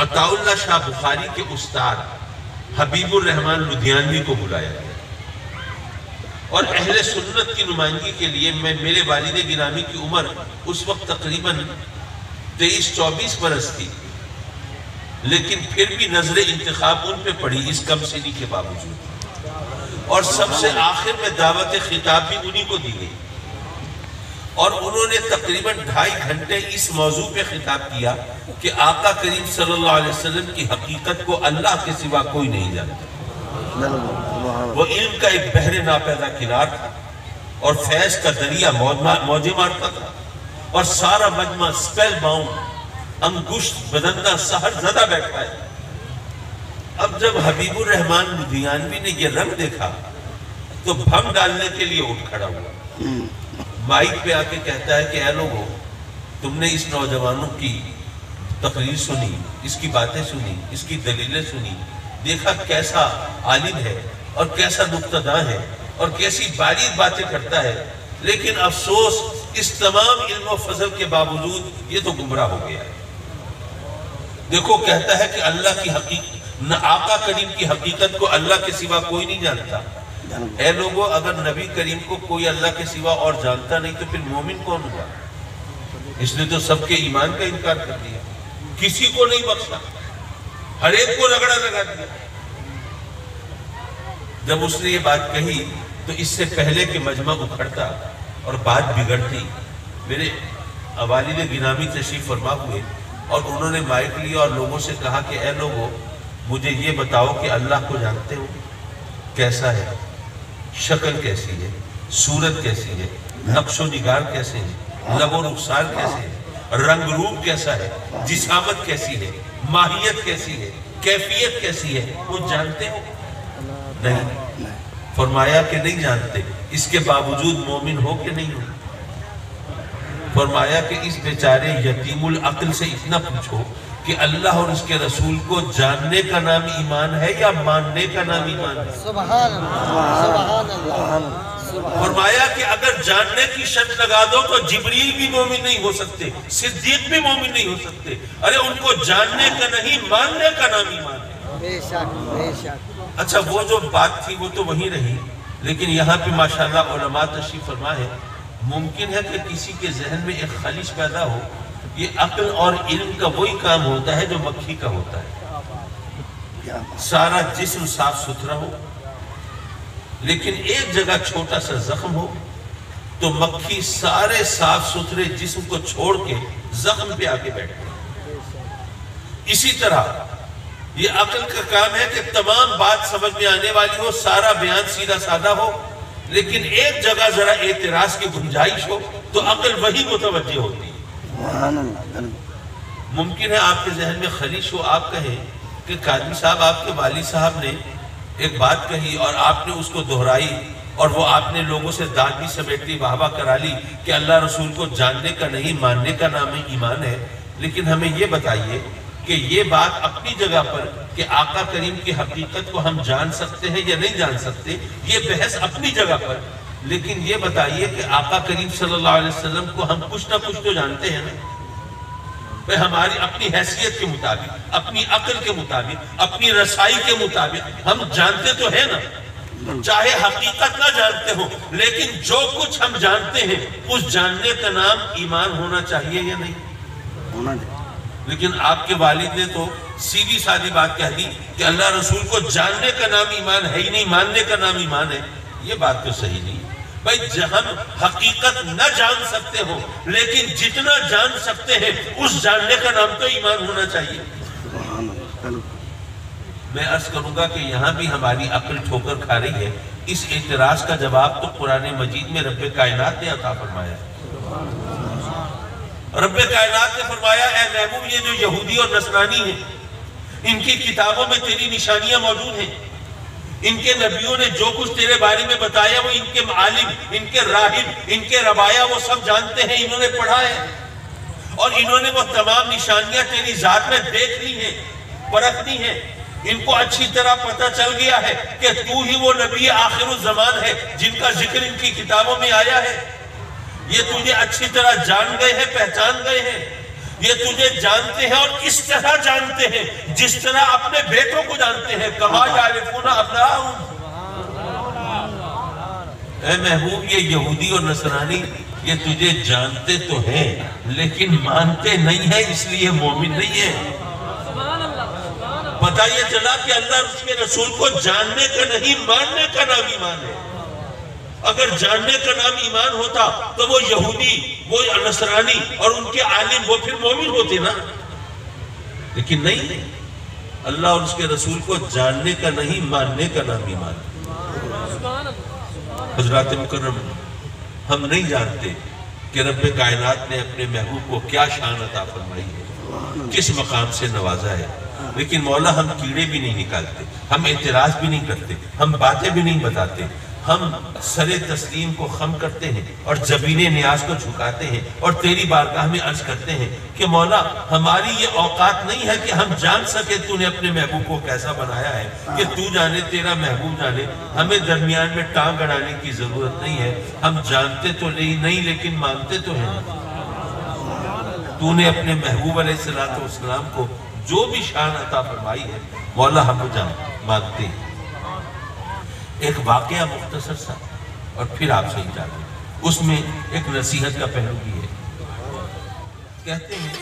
عطا اللہ شاہ بخاری کے استاد حبیب الرحمن لدھیانوی کو بلایا گیا اور اہل سنت کی نمائندگی کے لیے میرے والد گرامی کی عمر اس وقت تقریباً 23-24 برس تھی، لیکن پھر بھی نظر انتخاب ان پہ پڑی اس کم سنی کے باوجود، اور سب سے آخر میں دعوت خطاب بھی انہی کو دی گئی، اور انہوں نے تقریباً 2.5 گھنٹے اس موضوع پہ خطاب کیا کہ آقا کریم صلی اللہ علیہ وسلم کی حقیقت کو اللہ کے سوا کوئی نہیں جانتا۔ وہ علم کا ایک بحر ناپیدا کنار تھا اور فیض کا دریا موجے مارتا تھا، اور سارا مجمع سپیل باؤنڈ، انگشت بدندہ سحر زدہ بیٹھا ہے۔ اب جب حبیب الرحمن لدھیانوی نے یہ رنگ دیکھا تو بھم ڈالنے کے لیے اٹھ کھڑا ہوا، مائک پہ آ کے کہتا ہے کہ اے لوگو، تم نے اس نوجوانوں کی تقریر سنی، اس کی باتیں سنی، اس کی دلیلیں سنی، دیکھا کیسا عالم ہے اور کیسا نکتہ داں ہے اور کیسی باریک باتیں کرتا ہے، لیکن افسوس اس تمام علم و فضل کے باوجود یہ تو گمراہ ہو گیا ہے۔ دیکھو کہتا ہے کہ اللہ کی حقیقت، آقا کریم کی حقیقت کو اللہ کے سوا کوئی نہیں جانتا۔ اے لوگو، اگر نبی کریم کو کوئی اللہ کے سوا اور جانتا نہیں تو پھر مومن کون ہوا؟ اس نے تو سب کے ایمان کا انکار کر دیا، کسی کو نہیں بخشا، ہر ایک کو رگڑا لگا دیا۔ جب اس نے یہ بات کہی تو اس سے پہلے کہ مجمع اکھڑتا اور بات بگڑتی، میرے والد گرامی تشریف فرما ہوئے اور انہوں نے مائک لیا اور لوگوں سے کہا کہ اے لوگو، مجھے یہ بتاؤ کہ اللہ کو جانتے ہو؟ کیسا ہے، شکل کیسی ہے، صورت کیسی ہے، نقش و نگار کیسے ہے، لب و رخسار کیسے ہے، رنگ روپ کیسا ہے، جسامت کیسی ہے، ماہیت کیسی ہے، کیفیت کیسی ہے، وہ جانتے ہو؟ نہیں۔ فرمایا کہ نہیں جانتے، اس کے باوجود مومن ہو کہ نہیں ہو؟ فرمایا کہ اس بیچارے یتیم العقل سے اتنا پوچھو کہ اللہ اور اس کے رسول کو جاننے کا نام ایمان ہے یا ماننے کا نام ایمان ہے؟ سبحان اللہ، سبحان اللہ۔ فرمایا کہ اگر جاننے کی شرط لگا دو تو جبریل بھی مومن نہیں ہو سکتے، صدیق بھی مومن نہیں ہو سکتے، ارے ان کو جاننے کا نہیں ماننے کا نام ایمان ہے۔ بے شک، بے شک۔ اچھا، وہ جو بات تھی وہ تو وہیں رہی، لیکن یہاں پہ ماشاءاللہ علماء تشریف فرما ہے، ممکن ہے کہ کسی کے ذہن میں ایک خلش پیدا ہو، یہ عقل اور علم کا وہی کام ہوتا ہے جو مکھی کا ہوتا ہے، سارا جسم صاف ستھرا ہو لیکن ایک جگہ چھوٹا سا زخم ہو تو مکھی سارے صاف ستھرے جسم کو چھوڑ کے زخم پہ آ کے بیٹھتے ہیں۔ اسی طرح یہ عقل کا کام ہے کہ تمام بات سمجھ میں آنے والی ہو، سارا بیان سیدھا سادہ ہو، لیکن ایک جگہ ذرا اعتراض کی گنجائش ہو تو عقل وہی متوجہ ہوتی ہے۔ ممکن ہے آپ کے ذہن میں خلیش ہو، آپ کہیں کہ قاضی صاحب آپ کے والد صاحب نے ایک بات کہی اور آپ نے اس کو دہرائی اور وہ آپ نے لوگوں سے داد بھی سمیٹ لی، واہ واہ کرا لی کہ اللہ رسول کو جاننے کا نہیں ماننے کا نام ایمان ہے، لیکن ہمیں یہ بتائیے کہ یہ بات اپنی جگہ پر کہ آقا کریم کی حقیقت کو ہم جان سکتے ہیں یا نہیں جان سکتے، یہ بحث اپنی جگہ پر، لیکن یہ بتائیے کہ آقا کریم صلی اللہ علیہ وسلم کو ہم کچھ نہ کچھ تو جانتے ہیں نا؟ ہماری اپنی حیثیت کے مطابق، اپنی عقل کے مطابق، اپنی رسائی کے مطابق ہم جانتے تو ہیں نا، چاہے حقیقت نہ جانتے ہو، لیکن جو کچھ ہم جانتے ہیں اس جاننے کا نام ایمان ہونا چاہیے یا نہیں ہونا چاہیے؟ لیکن آپ کے والد نے تو سیدھی سادھی بات کہہ دی کہ اللہ رسول کو جاننے کا نام ایمان ہے ہی نہیں، ماننے کا نام ایمان ہے۔ یہ بات تو صحیح نہیں۔ بھائی ہم حقیقت نہ جان سکتے ہو لیکن جتنا جان سکتے ہیں اس جاننے کا نام تو ایمان ہونا چاہیے۔ میں عرض کروں گا کہ یہاں بھی ہماری عقل ٹھوکر کھا رہی ہے۔ اس اعتراض کا جواب تو قرآن مجید میں رب کائنات نے عطا فرمایا ہے۔ رب کائنات نے فرمایا اے محبوب، یہ جو یہودی اور نصرانی ہیں ان کی کتابوں میں تیری نشانیاں موجود ہیں، ان کے نبیوں نے جو کچھ تیرے بارے میں بتایا وہ ان کے عالم، ان کے راہب، ان کے ربایا وہ سب جانتے ہیں، انہوں نے پڑھا ہے اور انہوں نے وہ تمام نشانیاں تیری ذات میں دیکھ لی ہیں، پرکھ لی ہیں۔ ان کو اچھی طرح پتہ چل گیا ہے کہ تو ہی وہ نبی آخر الزمان ہے جن کا ذکر ان کی کتابوں میں آیا ہے۔ یہ تجھے اچھی طرح جان گئے ہیں، پہچان گئے ہیں۔ یہ تجھے جانتے ہیں اور اس طرح جانتے ہیں جس طرح اپنے بیٹوں کو جانتے ہیں. کما یعرفون ابناءہم. اے محبوب یہ یہودی اور نصرانی یہ تجھے جانتے تو ہیں لیکن مانتے نہیں ہیں، اس لیے مومن نہیں ہے. پتہ یہ چلا کہ اللہ اور اس کے رسول کو جاننے کا نہیں ماننے کا نام ایمان ہے. اگر جاننے کا نام ایمان ہوتا تو وہ یہودی وہ نصرانی اور ان کے عالم وہ پھر مومن ہوتے نا، لیکن نہیں. اللہ اور اس کے رسول کو جاننے کا نہیں ماننے کا نام ایمان ہے. حضرات مکرم، ہم نہیں جانتے کہ رب کائنات نے اپنے محبوب کو کیا شان عطا فرمائی ہے، کس مقام سے نوازا ہے، لیکن مولا ہم کیڑے بھی نہیں نکالتے، ہم اعتراض بھی نہیں کرتے، ہم باتیں بھی نہیں بتاتے. ہم سر تسلیم کو خم کرتے ہیں اور جبین نیاز کو جھکاتے ہیں اور تیری بارگاہ میں عرض کرتے ہیں کہ مولا ہماری یہ اوقات نہیں ہے کہ ہم جان سکے تو نے اپنے محبوب کو کیسا بنایا ہے، کہ تو جانے تیرا محبوب جانے. ہمیں درمیان میں ٹانگ اڑانے کی ضرورت نہیں ہے. ہم جانتے تو نہیں لیکن مانتے تو ہیں. تو نے اپنے محبوب علیہ السلام کو جو بھی شان عطا فرمائی ہے مولا ہم مانتے ہیں. ایک واقعہ مختصر سا اور پھر آپ سے اجازت. اس میں ایک نصیحت کا پہلو بھی ہے. کہتے ہیں